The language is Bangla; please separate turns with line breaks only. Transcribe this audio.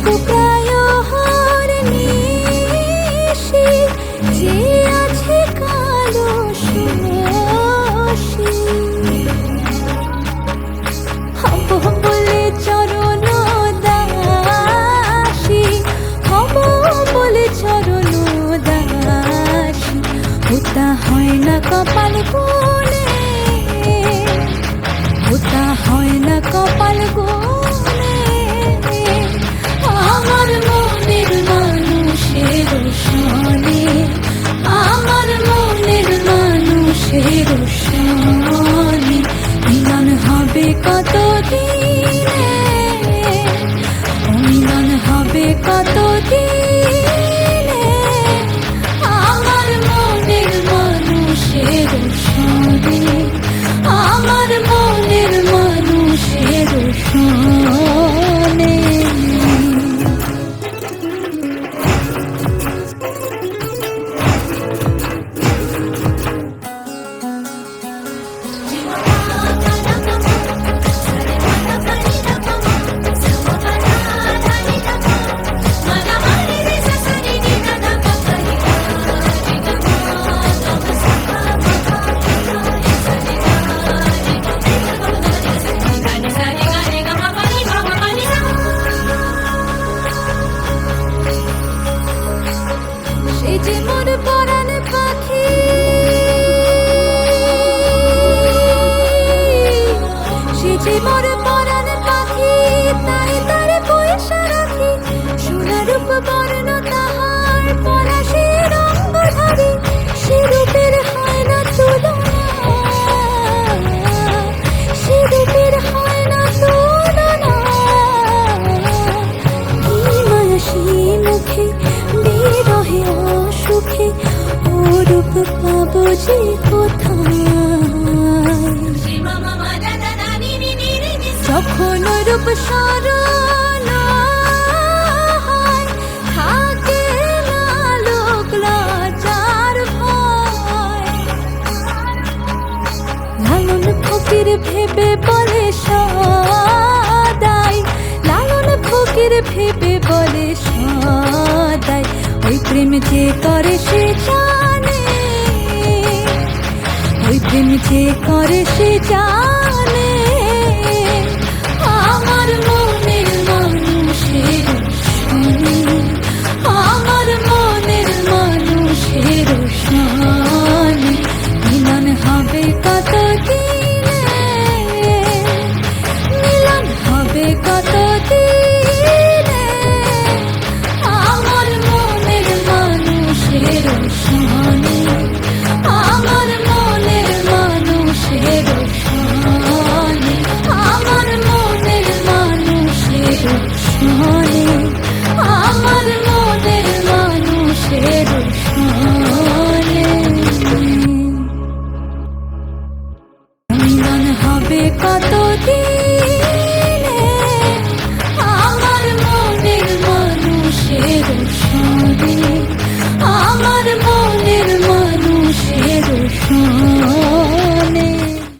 কুকরায় হরনিশি যে আছে কালো শোষী। হব বলে চরণ দাসী, হব বলে চরণ দাসী, ওটা হয় না কপাল গুনে, ওটা হয় না কপাল গুনে। আমার মনের মানুষের সনে, আমার মনের মানুষের সনে মিলন হবে কত দিনে, মিলন হবে কত দিনে। আমার মনের মানুষের সনে, আমার মনের মানুষের সনে। সে যে মোর পরাণ পাখি, সে যে মোর পরাণ পাখি, তাই তার পয়সা রাখি। সোনা রূপ বর্ণ তাহার, পলাশের অঙ্গধারী, সে রূপের হয় না তুলনা, সে রূপের হয় না তুলনা। কি মায়া সেই মুখে বিরহে অসুখে, ও রূপ পাবো যে কোথায়। যখন রূপ স্মরণ হয়, থাকে না লোক লজ্জার ভয়। লালন ফকির ভেবে বলে সদাই, লালন ফকির ভেবে বলে সদাই, ওই প্রেম যে করে সে জানে, ওই প্রেম যে করে সে জানে। আমার মনের মানুষের সনে, আমার মনের মানুষের সনে মিলন হবে কত দিনে, মিলন হবে কত দিনে। আমার মনের মানুষের সনে, আমার মনের মানুষের সনে, আমার মনের মানুষের সনে, আমার মনের মানুষের সনে।